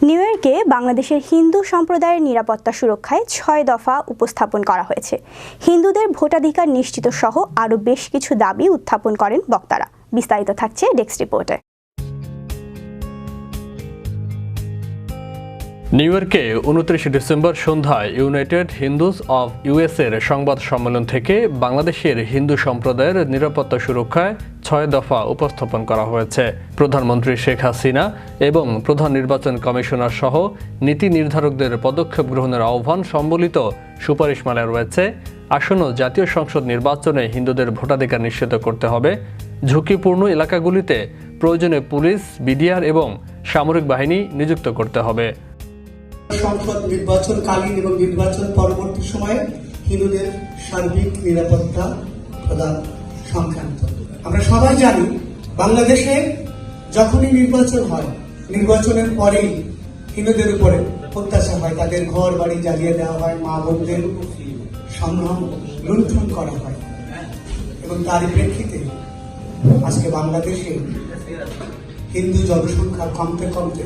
New ইয়র্কে বাংলাদেশের হিন্দু সম্প্রদায়ের নিরাপত্তা সুরক্ষায় ৬ দফা উপস্থাপন করা হয়েছে। হিন্দুদের ভোটাধিকার নিশ্চিত সহ আরও বেশ কিছু দাবি উত্থাপন করেন বক্তারা। বিস্তারিত থাকছে ডেস্ক রিপোর্টে। নিউ ইয়র্কে ২৯ ডিসেম্বর সন্ধ্যায় ইউনাইটেড হিন্দুজ অব ইউএসএর সংবাদ সম্মেলন থেকে বাংলাদেশের হিন্দু সম্প্রদায়ের নিরাপত্তা সুরক্ষায় ৬ দফা উপস্থাপন করা হয়েছে। প্রধানমন্ত্রী শেখ হাসিনা এবং প্রধান নির্বাচন কমিশনার সহ নীতি নির্ধারকদের পদক্ষেপ গ্রহণের আহ্বান সম্বলিত সুপারিশমালায় রয়েছে আসন্ন জাতীয় সংসদ নির্বাচনে হিন্দুদের ভোটাধিকার নিশ্চিত করতে হবে, ঝুঁকিপূর্ণ এলাকাগুলিতে প্রয়োজনে পুলিশ, বিডিআর এবং সামরিক বাহিনী নিযুক্ত করতে হবে। সংসদ নির্বাচনকালীন এবং নির্বাচন পরবর্তী সময়ে হিন্দুদের সার্বিক নিরাপত্তা প্রদান সংক্রান্ত। আমরা সবাই জানি বাংলাদেশে যখনই নির্বাচন হয়, নির্বাচনের পরেই হিন্দুদের উপরে অত্যাচার হয়, তাদের ঘর বাড়ি জ্বালিয়ে দেওয়া হয়, মা বোনদের সম্ভ্রম লুণ্ঠন করা হয়। এবং তারই প্রেক্ষিতে আজকে বাংলাদেশে হিন্দু জনসংখ্যা কমতে কমতে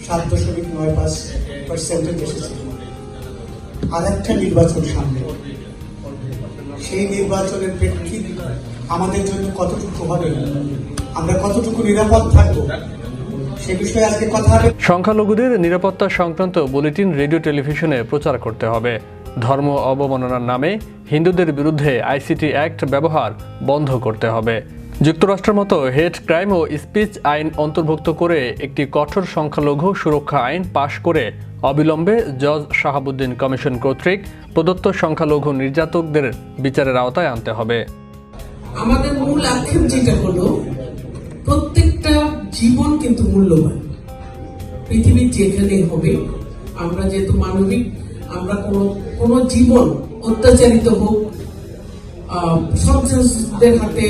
7.95% এসেছে। আর একটা নির্বাচন সামনে, সেই নির্বাচনের প্রেক্ষিতে আমাদের জন্য কতটুকু হবে, আমরা কতটুকু নিরাপদ থাকবো, সে বিষয়ে আজকে কথা হবে। সংখ্যালঘুদের নিরাপত্তা সংক্রান্ত বুলেটিন রেডিও টেলিভিশনে প্রচার করতে হবে। ধর্ম অবমাননার নামে হিন্দুদের বিরুদ্ধে আইসিটি অ্যাক্ট ব্যবহার বন্ধ করতে হবে। যুক্তরাষ্ট্রের মতো হেট ক্রাইম ও স্পিচ আইন অন্তর্ভুক্ত করে একটি কঠোর সংখ্যালঘু সুরক্ষা আইন পাশ করে অবিলম্বে জজ শাহাবুদ্দিন কমিশন কর্তৃক প্রদত্ত সংখ্যালঘু নির্যাতকদের বিচারের আওতায় আনতে হবে। আমাদের মূল আক্ষেপ যেটা হলো, প্রত্যেকটা জীবন কিন্তু মূল্যবান। পৃথিবীর যেখানে হবে, আমরা যেহেতু মানবিক, আমরা কোনো জীবন অত্যাচারিত হোক, সন্ত্রাসীদের হাতে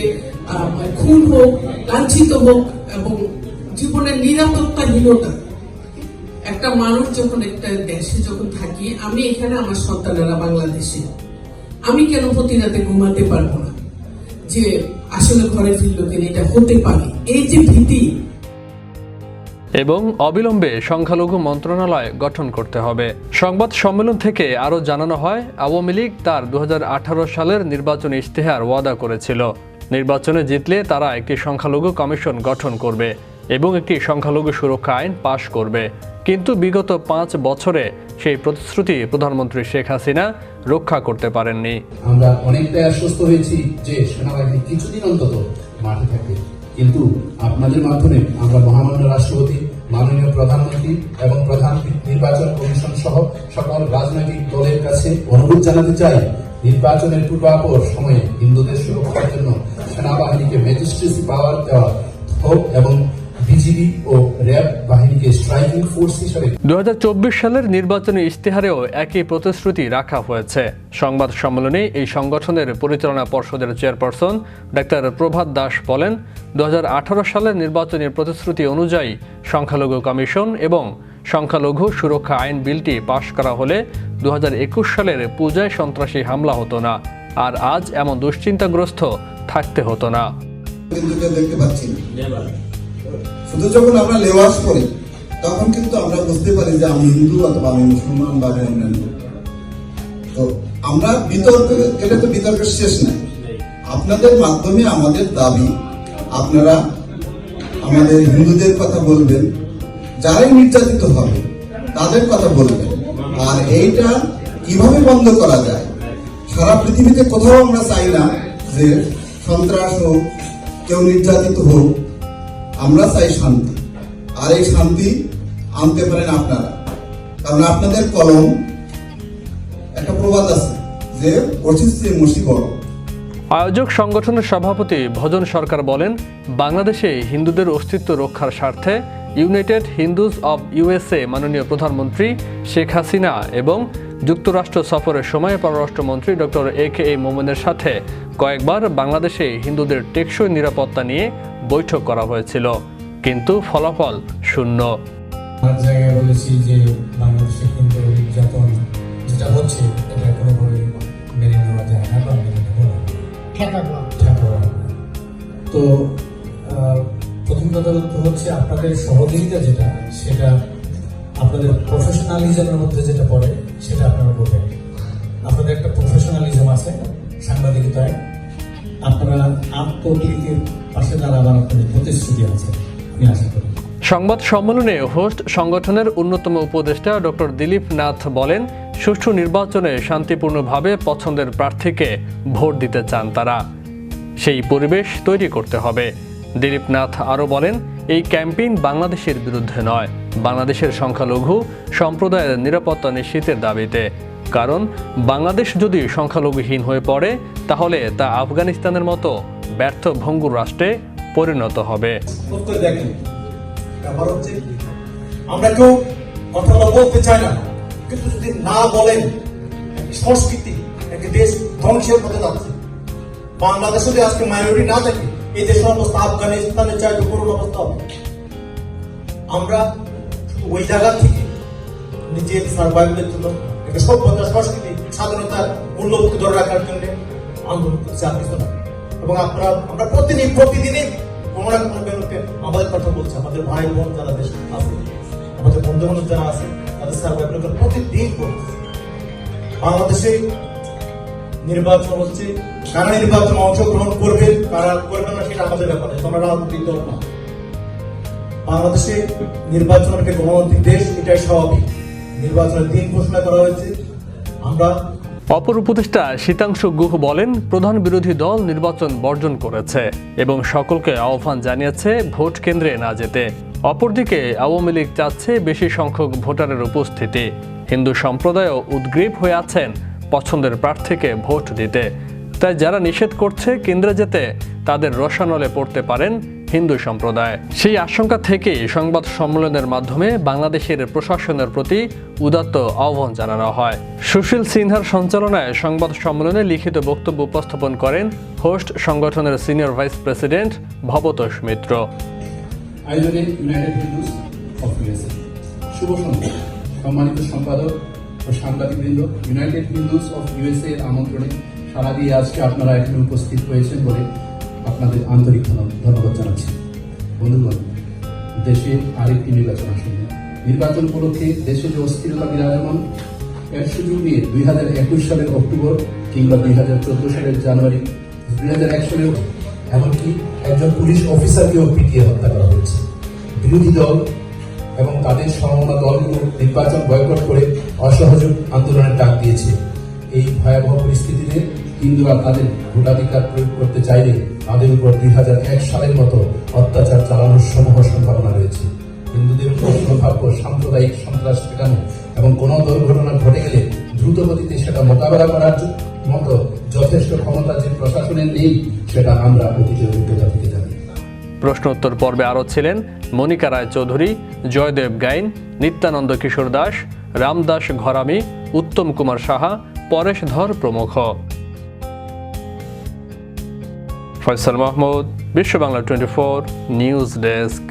খুন হোক, লাঞ্ছিত হোক এবং জীবনের নিরাপত্তাহীনতা, একটা মানুষ যখন একটা দেশে যখন থাকি, আমি এখানে আমার সন্তানেরা বাংলাদেশে, আমি কেন প্রতি রাতে ঘুমাতে পারবো না যে আসলে ঘরে ফিরলো কিনা, এটা হতে পারে, এই যে ভীতি। এবং অবিলম্বে সংখ্যালঘু মন্ত্রণালয় গঠন করতে হবে। সংবাদ সম্মেলন থেকে আরও জানানো হয়, আওয়ামী লীগ তার ২০১৮ সালের নির্বাচনী ইশতেহার ওয়াদা করেছিল, নির্বাচনে জিতলে তারা একটি সংখ্যালঘু কমিশন গঠন করবে এবং একটি সংখ্যালঘু সুরক্ষা আইন পাশ করবে। কিন্তু বিগত ৫ বছরে সেই প্রতিশ্রুতি প্রধানমন্ত্রী শেখ হাসিনা রক্ষা করতে পারেননি। আমরা অনেকটাই আশ্বস্ত হয়েছি যে সেনাবাহিনী কিছুদিন অন্তত মাঠে থাকবে, কিন্তু আপনাদের মাধ্যমে আমরা মহামান্য রাষ্ট্রপতি, মাননীয় প্রধানমন্ত্রী এবং প্রধান নির্বাচন কমিশন সহ সকল রাজনৈতিক দলের কাছে অনুরোধ জানাতে চাই, নির্বাচনের পূর্বাপর সময়ে হিন্দুদের সুরক্ষার জন্য সেনাবাহিনীকে ম্যাজিস্ট্রেসি পাওয়ার দেওয়া হোক এবং বিজিবি ও র্যাব বাহিনীকে স্ট্রাইকিং ফোর্স হিসেবে। ২০২৪ সালের নির্বাচনী ইশতেহারেও একই প্রতিশ্রুতি রাখা হয়েছে। সংবাদ সম্মেলনে এই সংগঠনের পরিচালনা পর্ষদের চেয়ারপারসন ডাক্তার প্রভাত দাস বলেন, ২০১৮ সালের নির্বাচনী প্রতিশ্রুতি অনুযায়ী সংখ্যালঘু কমিশন এবং সংখ্যালঘু সুরক্ষা আইন বিলটি পাশ করা হলে ২০২১ সালের পূজায় সন্ত্রাসী হামলা হতো না, আর আজ এমন দুশ্চিন্তাগ্রস্ত থাকতে হতো না। দেখতে পাচ্ছি শুধু যখন আমরা লেওয়াজ করি তখন কিন্তু আমরা বুঝতে পারি যে আমি হিন্দু অথবা আমি মুসলমান বা অন্যান্য। তো আমরা বিতর্ক গেলে তো বিতর্কের শেষ নাই। আপনাদের মাধ্যমে আমাদের দাবি, আপনারা আমাদের হিন্দুদের কথা বলবেন, যারাই নির্যাতিত হবে তাদের কথা বলবেন, আর এইটা কিভাবে বন্ধ করা যায়। সারা পৃথিবীতে কোথাও আমরা চাই না যে সন্ত্রাস হোক, কেউ নির্যাতিত হোক, আমরা চাই শান্তি। আর এই শান্তি আনতে পারেন আপনারা, কারণ আপনাদের কলম, একটা প্রবাদ আছে যে অচিস্তে মুসিবত। আয়োজক সংগঠনের সভাপতি ভজন সরকার বলেন, বাংলাদেশে হিন্দুদের অস্তিত্ব রক্ষার স্বার্থে ইউনাইটেড হিন্দুজ অব ইউএসএ মাননীয় প্রধানমন্ত্রী শেখ হাসিনা এবং যুক্তরাষ্ট্র সফরের সময় পররাষ্ট্রমন্ত্রী ডক্টর AK মোমেনের সাথে কয়েকবার বাংলাদেশে হিন্দুদের টেকসই নিরাপত্তা নিয়ে বৈঠক করা হয়েছিল, কিন্তু ফলাফল শূন্য। জায়গায় বলেছি যে বাংলাদেশে হিন্দু নির্যাতন যেটা হচ্ছে এটা কোনোভাবে মেনে নেওয়া যায় না বা মেনে নেওয়া তো প্রথম কথা হচ্ছে আপনাদের সহযোগিতা যেটা, সেটা আপনাদের প্রফেশনালিজমের মধ্যে যেটা পড়ে সেটা আপনারা বলবেন। আপনাদের একটা প্রফেশনালিজম আছে সাংবাদিকতায়, আপনারা আত্মপ্রীতির পাশে দাঁড়াবার আপনাদের প্রতিশ্রুতি আছে, আমি আশা করি। সংবাদ সম্মেলনে হোস্ট সংগঠনের অন্যতম উপদেষ্টা ডক্টর দিলীপ নাথ বলেন, সুষ্ঠু নির্বাচনে শান্তিপূর্ণভাবে পছন্দের প্রার্থীকে ভোট দিতে চান তারা। সেই পরিবেশ তৈরি করতে হবে। দিলীপ নাথ আরও বলেন, এই ক্যাম্পেইন বাংলাদেশের বিরুদ্ধে নয়, বাংলাদেশের সংখ্যালঘু সম্প্রদায়ের নিরাপত্তা নিশ্চিতের দাবিতে। কারণ বাংলাদেশ যদি সংখ্যালঘুহীন হয়ে পড়ে তাহলে তা আফগানিস্তানের মতো ব্যর্থ ভঙ্গুর রাষ্ট্রে পরিণত হবে। দেখেন, ব্যাপার হচ্ছে আমরা কেউ কথা বলতে চাই না, কিন্তু যদি না বলেন সংস্কৃতি একটা দেশ ধ্বংসের পথে যাচ্ছে। বাংলাদেশে যদি আজকে মাইনরিটি না থাকে, এই দেশের অবস্থা আফগানিস্তানের চাইতে করুণ অবস্থা হবে। আমরা ওই জায়গা থেকে নিজের সার্ভাইভের জন্য একটা সভ্যতা, সংস্কৃতি, স্বাধীনতার মূল্যবোধ ধরে রাখার জন্য আন্দোলন করছি আর কিছু না। এবং আমরা প্রতিদিনই কোনো না কোনো বেরোতে আমাদের কথা বলছি, আমাদের ভাই বোন যারা দেশে আছে, আমাদের বন্ধু বান্ধব যারা আছে, তাদের সার্ভাইভের জন্য প্রতিদিন করছি। বাংলাদেশে নির্বাচন হচ্ছে, কারা নির্বাচন অংশগ্রহণ করবে, কারা করবে না সেটা আমাদের ব্যাপারে, তোমরা রাজনৈতিক দল না। বাংলাদেশে নির্বাচন একটা গণতান্ত্রিক দেশ, এটাই স্বাভাবিক। নির্বাচনের দিন ঘোষণা করা হয়েছে। আমরা অপর উপদেষ্টা শীতাংশু গুহ বলেন, প্রধান বিরোধী দল নির্বাচন বর্জন করেছে এবং সকলকে আহ্বান জানিয়েছে ভোট কেন্দ্রে না যেতে। অপরদিকে আওয়ামী লীগ চাচ্ছে বেশি সংখ্যক ভোটারের উপস্থিতি। হিন্দু সম্প্রদায়ও উদ্গ্রীব হয়ে আছেন পছন্দের প্রার্থীকে ভোট দিতে। তাই যারা নিষেধ করছে কেন্দ্রে যেতে, তাদের রসানলে পড়তে পারেন হিন্দু সম্প্রদায়। সেই আশঙ্কা থেকেই সংবাদ সম্মেলনের মাধ্যমে বাংলাদেশের প্রশাসনের প্রতি উদাত্ত আহ্বান জানানো হয়। সুশীল সিনহার সঞ্চালনায় সংবাদ সম্মেলনে লিখিত বক্তব্য উপস্থাপন করেন হোস্ট সংগঠনের সিনিয়র ভাইস প্রেসিডেন্ট ভবতোষ মিত্র। আয়োজনে ইউনাইটেড হিন্দুস অফ ইউএসএ। শুভ সন্ধ্যা সম্মানিত সম্পাদক ও সাংবাদিকবৃন্দ, ইউনাইটেড হিন্দুস অফ ইউএসএ এর আমন্ত্রণে সারা দিয়ে আজকে আপনারা এখানে উপস্থিত হয়েছেন বলে আপনাদের আন্তরিক ধন্যবাদ জানাচ্ছি। বন্ধুগণ, দেশে আরেকটি নির্বাচন আসন্ন। নির্বাচন উপলক্ষে দেশে যে অস্থিরতা বিরাজমান, এর সুযোগ নিয়ে 2021 সালের অক্টোবর কিংবা 2014 সালের জানুয়ারি, 2001 সালের এমনকি একজন পুলিশ অফিসারকেও পিটিয়ে হত্যা করা হয়েছে। বিরোধী দল এবং তাদের সমমনা দলগুলো নির্বাচন বয়কট করে অসহযোগ আন্দোলনের ডাক দিয়েছে। এই ভয়াবহ পরিস্থিতিতে হিন্দুরা তাদের ভোটাধিকার প্রয়োগ করতে চাইলে তাদের উপর 2001 সালের মতো অত্যাচার চালানোর সমূহ সম্ভাবনা রয়েছে। হিন্দুদের উপর সম্ভাব্য সাম্প্রদায়িক সন্ত্রাস ঠেকানো এবং কোনো দুর্ঘটনা ঘটে গেলে দ্রুত গতিতে সেটা মোকাবেলা করার মতো যথেষ্ট ক্ষমতা যে প্রশাসনের নেই, সেটা আমরা অতীতের অভিজ্ঞতা থেকে জানি। প্রশ্নোত্তর পর্বে আরও ছিলেন মনিকা রায় চৌধুরী, জয়দেব গাইন, নিত্যানন্দ কিশোর দাস, রামদাস ঘরামি, উত্তম কুমার সাহা, পরেশ ধর প্রমুখ। ফয়সাল মাহমুদ, বিশ্ব বাংলা 24 নিউজ ডেস্ক।